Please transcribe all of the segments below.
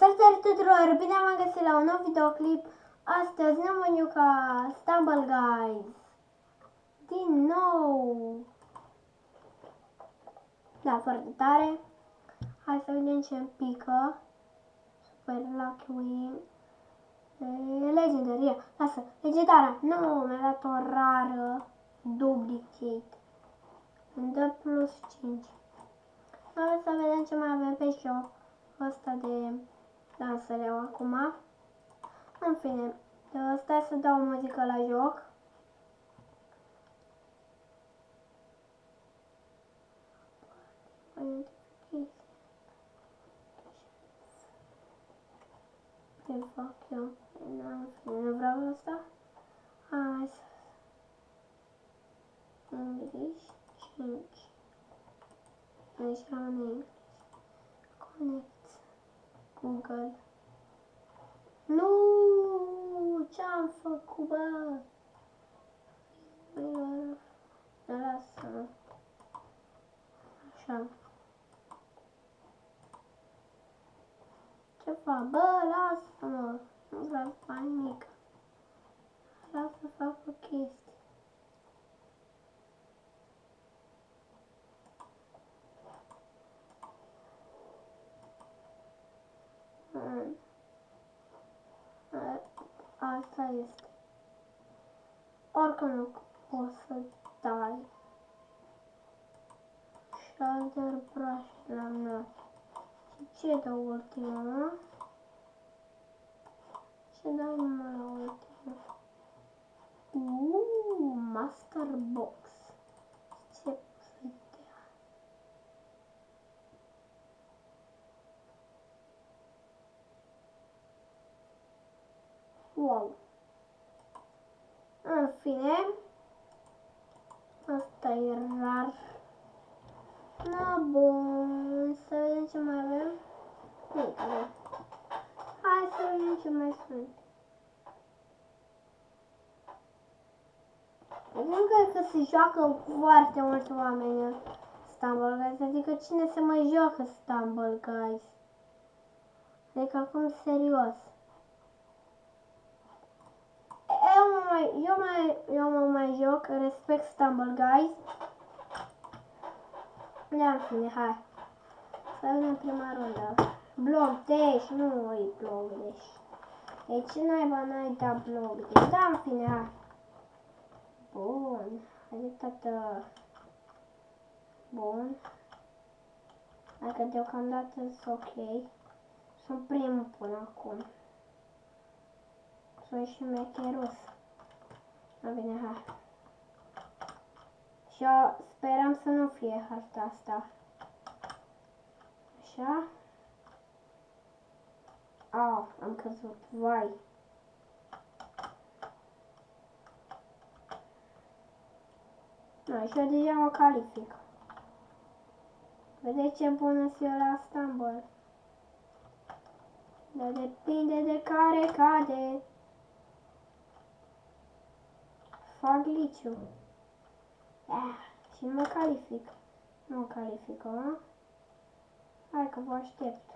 Salutare tuturor! Bine am găsit la un nou videoclip. Astăzi ne vom juca Stumble Guys. Din nou! Da, foarte tare. Hai să vedem ce îmi pică. Super Lucky Win. Legendary. Lasă, legendară. Nu, mi-a dat o rară. Duplicate. Îmi dă plus 5. Hai să vedem ce mai avem pe joc. Ăsta de... Da, să le iau acum. În fine, stai să dau muzică la joc. Ce fac eu? Nu vreau asta. Hai să... English 5. Deci am English. Connect. Google. Nu! Ce-am făcut, bă? Lasă-mă. Așa. Ce fac? Bă, lasă-mă. Nu vreau să fac nimic. Vreau să fac o chestie. Asta este. Oricum nu poți să dai. Shoulder brush la nas. Și ce dă ultima, mă? Ce dai numai la ultima? Master Box. Ce poți să dea? Wow. În fine. Asta e rar. Na, bun. Să vedem ce mai avem. Hai să vedem ce mai sunt. Nu cred că se joacă foarte mulți oameni în Stumble Guys. Adică cine se mai joacă Stumble Guys? Adică acum serios. Eu mă mai joc, respect Stumble Guys. În fine, hai. Să vedem prima rundă. Block Dash, nu e Block Dash. Deci ce naiba n-ai dat Block Dash? Da, în fine, hai. Bun. Hai tată. Bun. Hai că deocamdată sunt ok. Sunt primul până acum. Sunt și mecherus. Da, bine, hai. Și sperăm să nu fie harta asta. Așa. Au, am căzut. Vai. No, și eu deja mă calific. Vedeți ce bună sunt eu la Stumble. Dar depinde de care cade. Fac glitch-ul. Și mă calific. Nu mă califică, mă? Hai că vă aștept.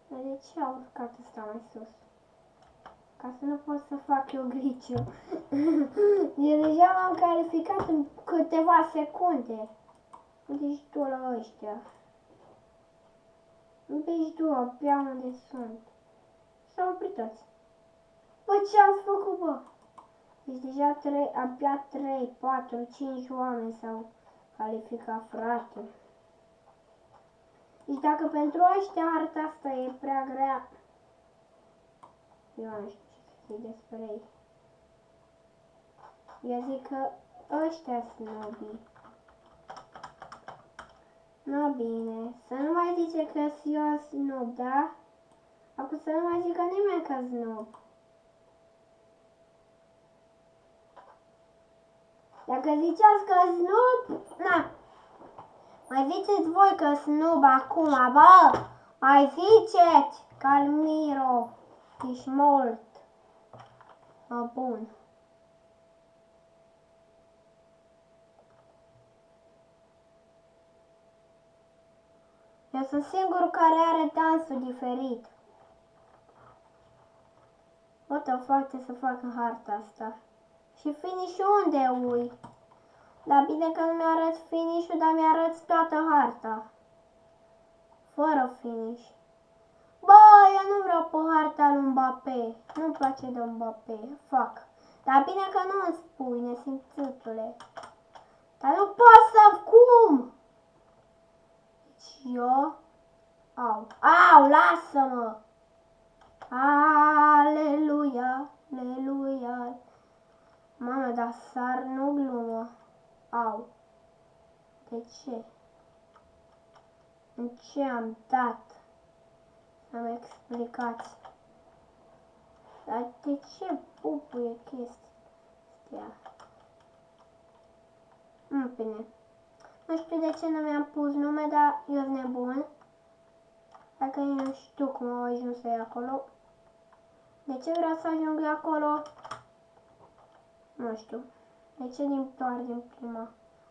Dar de ce a urcat ăsta mai sus? Ca să nu pot să fac eu glitch-ul. Eu deja m-am calificat în câteva secunde. Deci tu la ăștia. Deci tu, abia unde sunt. S-au oprit toți. Bă, ce-am făcut, bă? Deci deja abia 3, 4, 5 oameni s-au calificat, frate. Deci dacă pentru ăștia harta asta e prea grea, eu nu știu ce să zic despre ei. Eu zic că ăștia sunt nobii. No, bine, să nu mai zice că eu sunt noob, da? Acum să nu mai zică nimeni că sunt noob. Dacă ziceați că sunt noob, na. Mai ziceți voi că sunt noob acum, bă! Mai ziceți! Calmiro! Ești mult! Bun. Eu sunt singurul care are dansul diferit. What the fuck, trebuie să fac în harta asta. Și finish-ul unde ui? Dar bine că nu mi-arăți finish-ul, dar mi-arăți toată harta. Fără finish. Bă, eu nu vreau pe harta lui Mbappé. Nu-mi place de Mbappé. Fuck. Dar bine că nu îmi spui, nesimțitule. Dar nu pot să... Cum? Deci eu... Au. Au, lasă-mă! Aleluia, aleluia. Mamă, dar sar nu glumă. Au. De ce? În ce am dat? Să-mi explicați. Dar de ce pupuie chestia? Bine. Nu știu de ce nu mi-am pus nume, dar eu sunt nebun. Dacă eu nu știu cum au ajuns ei acolo. De ce vreau să ajung acolo? Nu știu. De ce doar din prima?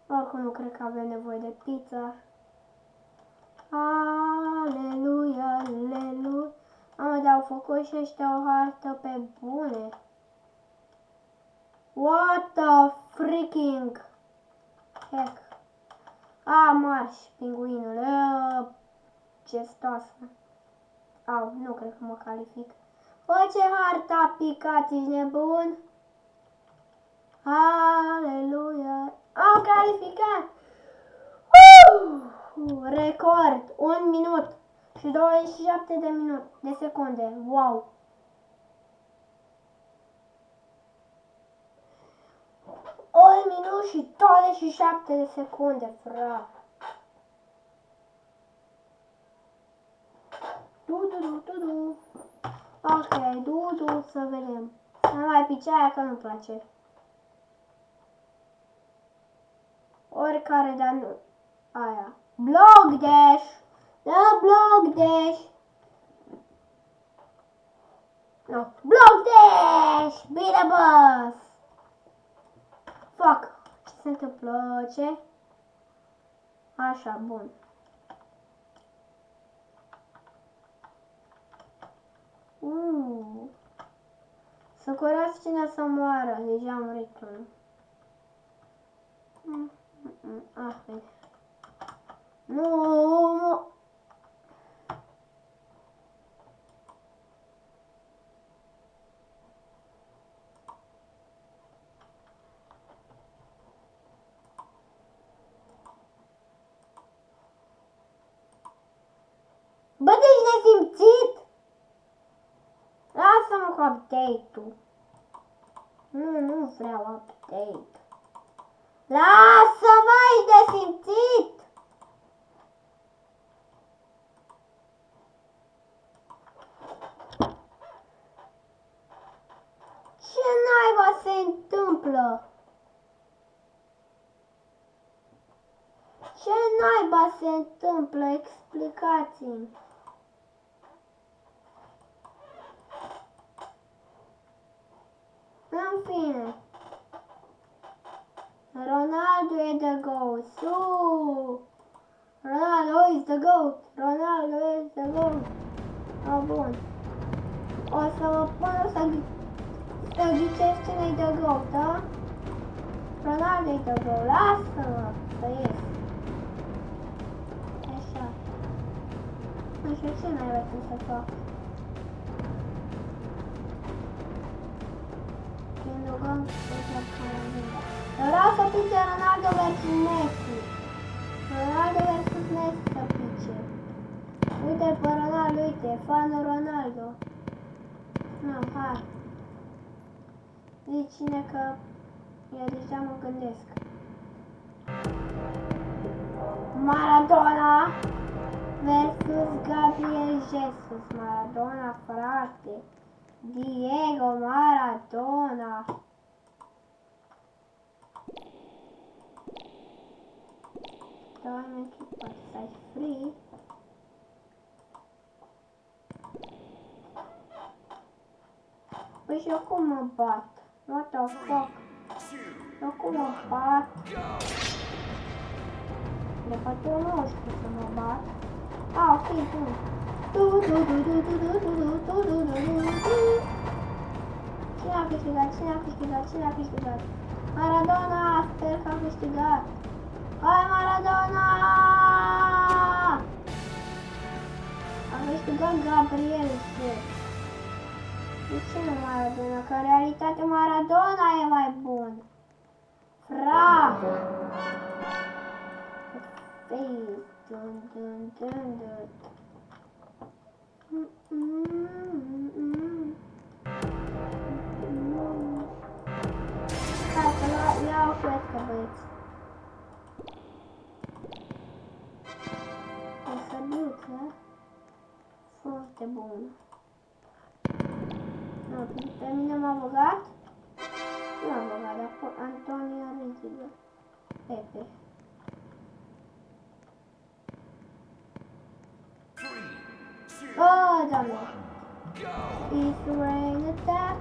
Oricum nu cred că avem nevoie de pizza. Aleluia, aleluia. Mamă, dar au făcut și ăștia o hartă pe bune. What the freaking heck? Marș, pinguinul. Ce stoasă. Au, nu cred că mă calific. O, ce hartă a picat, ești nebun? Aleluia. Am calificat. Record. 1 minut și 27 de secunde. Wow. 1 minut și 27 de secunde, frate. Du. Ok, du, să vedem. Să mai pice aia că nu-mi place. Oricare, dar nu. Aia. Block dash. Da, block dash. No. Block dash. Bine, boss. Fuck. Ce se întâmplă? Ce? Așa, bun. Să curați cine să moară. Deja am murit unul. Bine. Nu. Bă, deci nesimțit! Lasă-mă cu update-ul. Nu vreau update. Lasă-mă, ești nesimțit! Ce naiba se întâmplă? Ce naiba se întâmplă? Explicați-mi. În fine. Ronaldo e the GOAT. Ronaldo is the GOAT. Ronaldo is the GOAT. Bun. O să vă pun să ghiceți cine-i the GOAT, da? Ronaldo e the GOAT. Lasă-mă să ies. Așa. Nu știu ce mai vreau să fac. Vreau să pice Ronaldo versus Messi. Ronaldo versus Messi să pice. Uite pe Ronaldo, uite, fanul Ronaldo. Nu, hai. Zici cine că eu deja mă gândesc. Maradona versus Gabriel Jesus. Maradona, frate. Diego Maradona. Doamne, ce poate să ai free? Păi și eu cum mă bat? What the fuck? Eu cum mă bat? De fapt eu nu știu să mă bat. Ok, bun. Cine a câștigat? Cine a câștigat? Cine a câștigat? Maradona! Sper că a câștigat! Hai, Maradona! A câștigat Gabriel, sper. De ce nu Maradona? Că în realitate Maradona e mai bun. Fra! Dun, dun, dun, dun. Hai că iau frescă, băieți. O săbiuță foarte bună. Nu, pe mine m-a băgat? Nu m-a băgat, dar Antonio Rizzigo. Pepe. Oh, doamne! It's rain attack.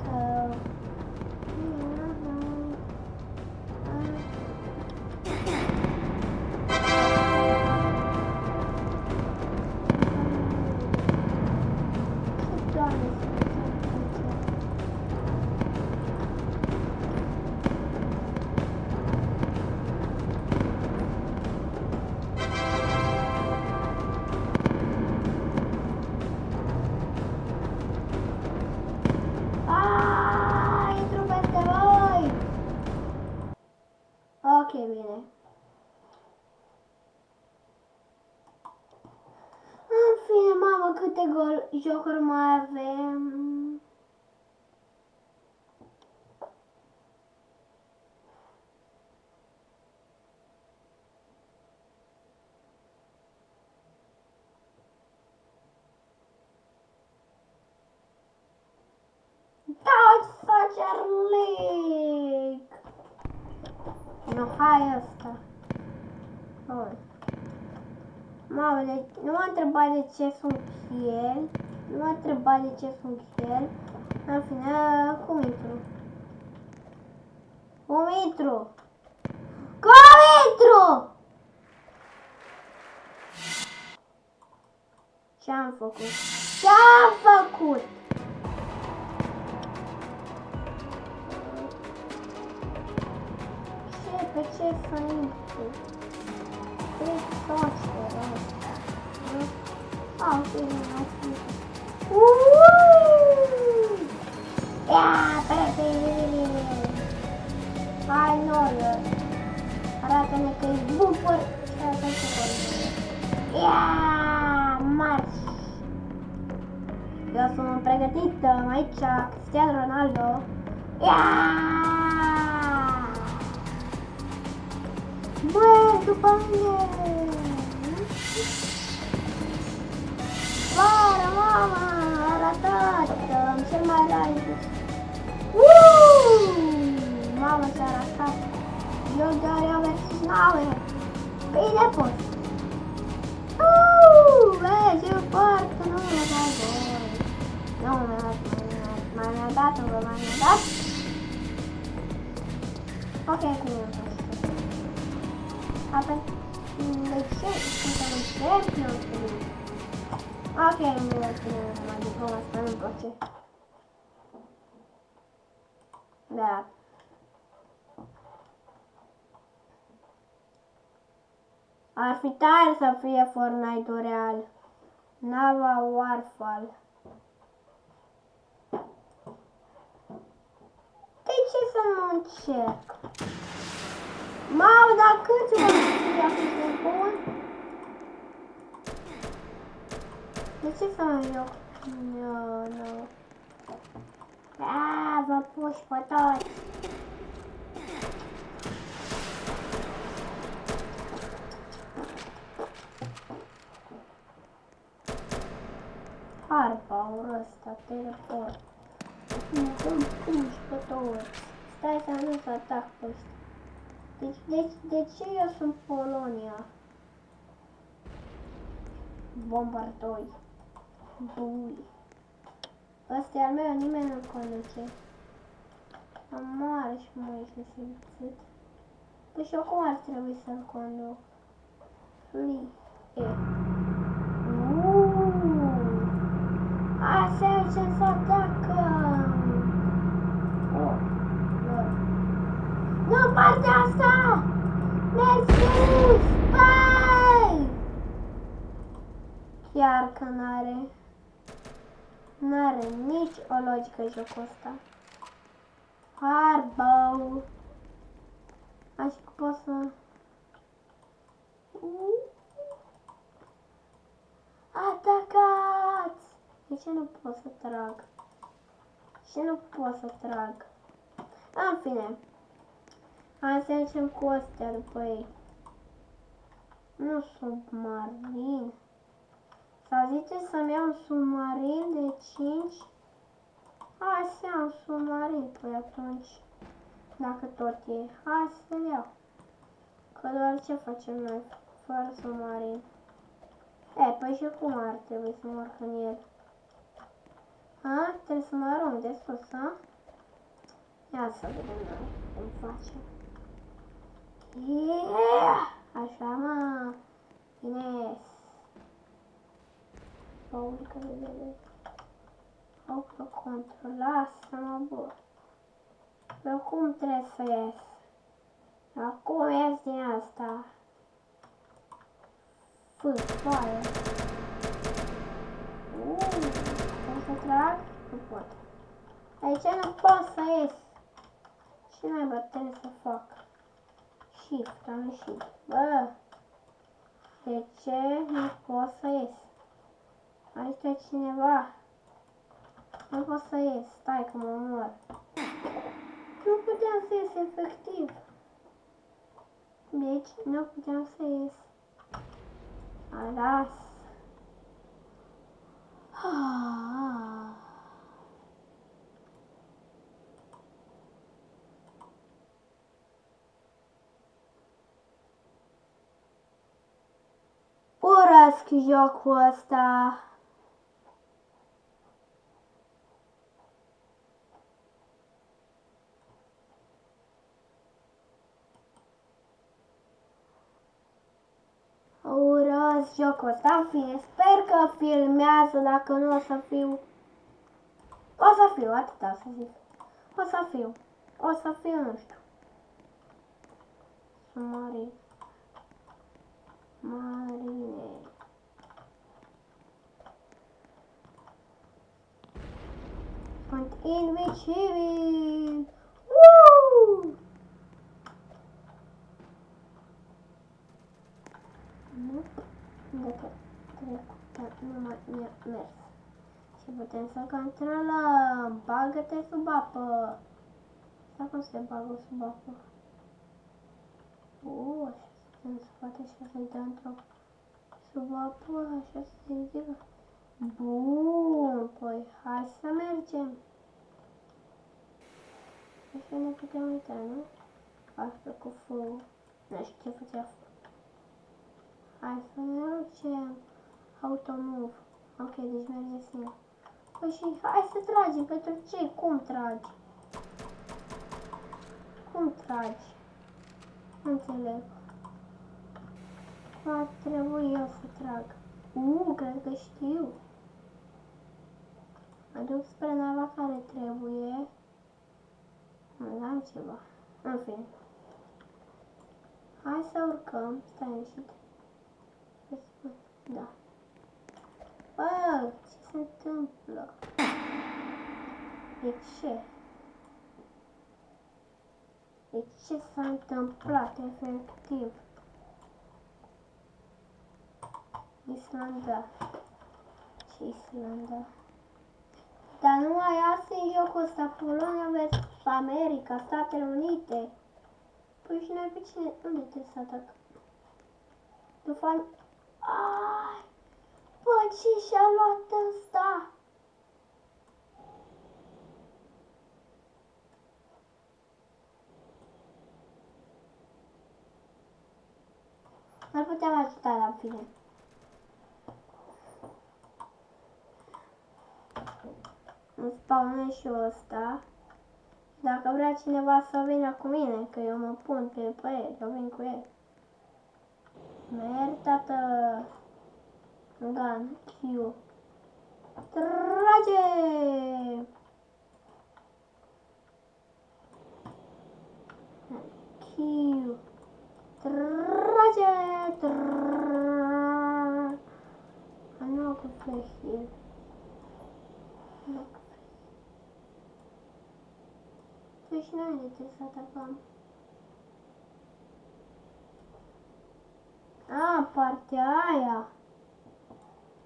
Ok, bine. În fine, mamă, câte jocuri mai avem. Dodge League! Nu, hai ăsta. Hai. Mamă, nu m-a întrebat de ce sunt el. Nu m-a întrebat de ce sunt el. În fine, cum intru? Cum intru? Cum intru? Ce-am făcut? Ce-am făcut? Pe ce să intru? Trec toți de ăsta. Au, ce nu mai spus. Ia, Pepe! Hai, Norio! Arată-ne că e bufăr! Ia, marș! Eu sunt pregătită aici, Cristiano Ronaldo. Ia! Merg după mine! Vară, mama! Arată-mi cel mai rar! Mamă, ce arată! Eu doar eu versus naue! Bine pot! Vezi, eu poartă, nu mi-a dat voi! Nu mi-a dat, mi-a dat! Ok, cum e-am fost? Apoi, de ce? Suntem în Champions League. Ok, nu mai zic, asta nu-mi place. Da. Ar fi tare să fie Fortnite-ul real. Nava Warfall. De ce să nu încerc? Mamă, dar câți vor fi atât bun? De ce să mă joc? Nu. Vă puși pe toți. Harpa-ul ăsta, teleport. Cum puși pe toți? Stai să nu să atac pe ăsta. De ce eu sunt Polonia? Bombardoi. Bui. Ăsta e al meu, nimeni nu-l conduce. Am mare și mă ești nesimțit. Păi și eu cum ar trebui să-l conduc? Flee. E. partea asta! Mergi sus! Băi! Chiar că n-are nici o logică jocul ăsta. Harbau! Așa că pot să... Atacați! De ce nu pot să trag? Și nu pot să trag. În fine. Hai să mergem cu astea după ei. Nu submarin. Sau zice să-mi iau un submarin de 5. Hai să iau un submarin. Păi atunci, dacă tot e, hai să-l iau. Că doar ce facem noi fără submarin? Păi și cum ar trebui să mă urc în el? Trebuie să mă arunc de sus, a? Ia să vedem noi cum facem. Așa, mă. Ines. Paulică de vedere. Autocontrol. Lasă-mă, bă. Eu cum trebuie să ies? Acum ies din asta. Foaie. Pot să trag? Nu pot. Aici nu pot să ies. Ce naiba trebuie să fac? Shift, am ieșit. Bă! De ce nu pot să ies? Aici e cineva. Nu pot să ies. Stai că mă mor. Nu puteam să ies efectiv. Deci nu puteam să ies. Alas. Urăsc jocul ăsta. Urăsc jocul ăsta. În fine, sper că filmează, dacă nu o să fiu... O să fiu, atâta să zic. O să fiu, nu știu. Marine. Sunt invincibil! Woo! Dacă trecut, nu mai mi-a mers. Și putem să controlăm. Bagă-te sub apă. Sau cum se bagă sub apă? Așa se scoate și să-i dă într-o sub apă, așa se ridică. Bun, păi hai să mergem. Așa ne putem uita, nu? Asta cu foc. Nu știu ce făcea foc. Hai să ne ducem. Automove. Ok, deci merge singur. Păi și hai să tragem, pentru ce? Cum tragi? Cum tragi? Nu înțeleg. Cum ar trebui eu să trag? Cred că știu. Mă duc spre nava care trebuie. Nu am ceva. În fine. Hai să urcăm. Stai ieșit. Da. Bă, ce se întâmplă? De ce? De ce s-a întâmplat efectiv? Islanda. Ce Islanda? Dar numai asta e jocul ăsta, Polonia vs America, Statele Unite. Păi și noi pe cine? Unde trebuie să atacăm? După... Ai! Bă, ce și-a luat ăsta? N-ar puteam ajuta la fine. Îmi spawnez și eu ăsta. Dacă vrea cineva să vină cu mine, că eu mă pun pe el, eu vin cu el. Merg, tată. Gun, Q. Trage! Q. știu. Trage! Nu că să știu. Deci noi de ce să atacăm? A, partea aia.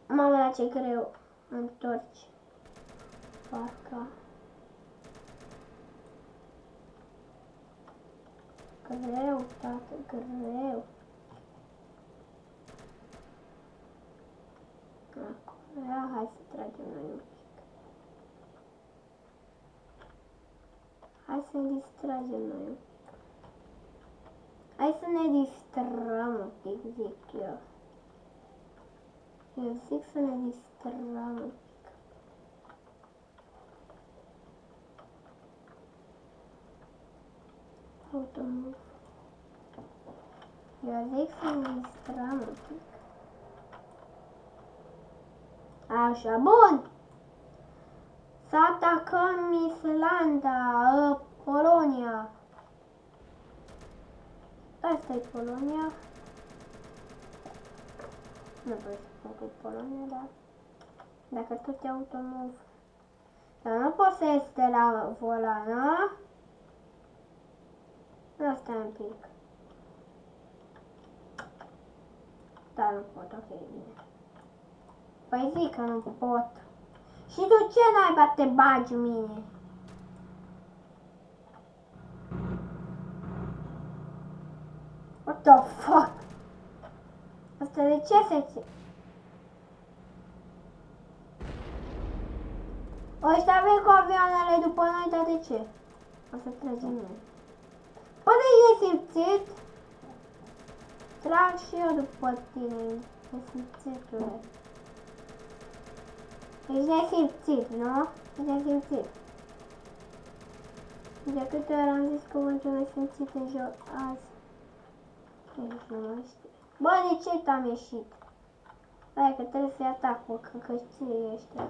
Mamă, la ce greu. Întorci. Parca. Greu, tată, greu. Acum, ia, hai să tragem noi un pic. Hai să ne distragem noi un pic. Hai să ne distrăm un pic, zic eu. Eu zic să ne distrăm un pic. Automov. Eu zic să ne distrăm un pic. Așa, bun! Să atacăm Islanda, Polonia. Asta e Polonia. Nu vreau să spun că e Polonia, dar dacă tot e automov. Dar nu pot să ies de la volan, a? Asta un pic. Da, nu pot, ok, bine. Păi zic că nu pot. Și tu ce naiba te bagi în mine? What the fuck? Asta de ce se ține? Ăștia vin cu avioanele după noi, dar de ce? O să tragem noi. Poate e simțit? Trag și eu după tine, nesimțitule. Ești nesimțit, nu? Ești nesimțit. De câte ori am zis cuvântul nesimțit în joc azi? Ești nu mai știu. Bă, de ce t-am ieșit? Hai că trebuie să-i atac, bă, că căștii ăștia.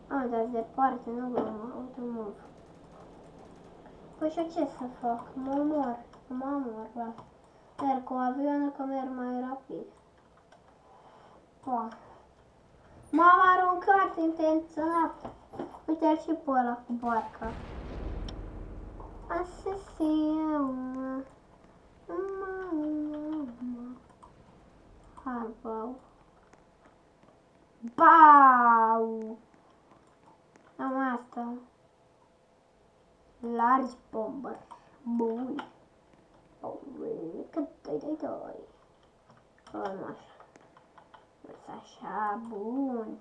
Am dat departe, nu glumă, automov. Păi și ce să fac? Mă omor, las. Merg cu avionul că merg mai rapid. M-am aruncat intenționat. Uite-l și pe ăla cu barca. Asesiu. Harbau. Bau! Am asta. Large bomber. Bun. Cât doi. Cam așa. Așa, bun.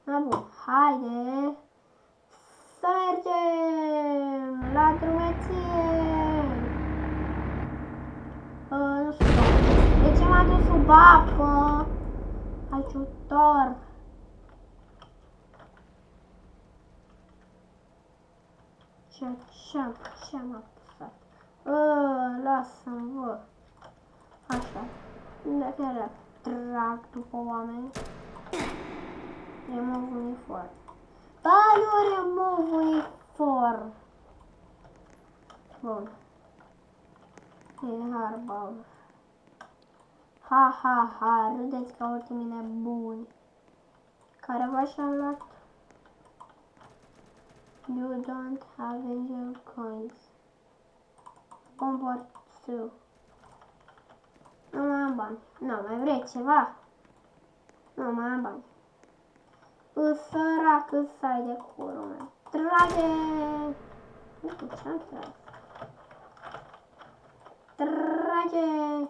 Bun, haide. Să mergem la drumeție. Nu știu. De ce m-a dus sub apă? Ajutor. Ce-am apăsat? Lasă-mi, bă. Așa. Dacă era trag după oameni. Remove uniform. Ba, nu remove uniform. Bun. E harbau. Ha, râdeți ca ultimii nebuni. Care v-așa luat? You don't have angel coins. Bombard 2. Nu mai am bani. Nu, mai vrei ceva? Nu mai am bani. Sărac, îți ai de curul meu. Trage! Nu știu ce-am tras. Trage!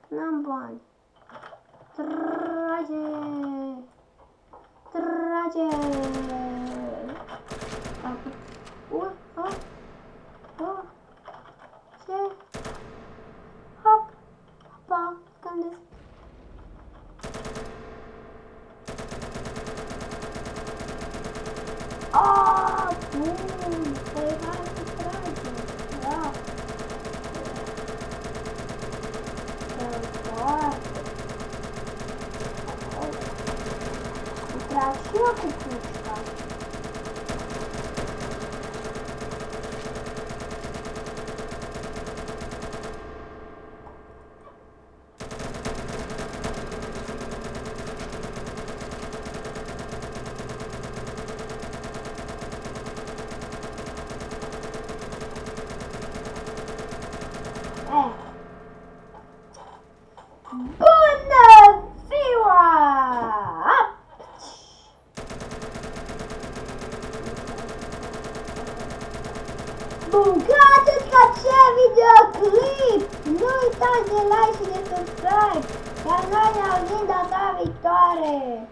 N-am bani. Trage! Ce? Hop! Hopa! Scândesc! Bun! Păi hai să tragem! Da! Foarte! Trag și eu cu pușca! Bucați-ți ca acest videoclip! Nu uitați de like și de subscribe! Iar noi ne auzim data viitoare!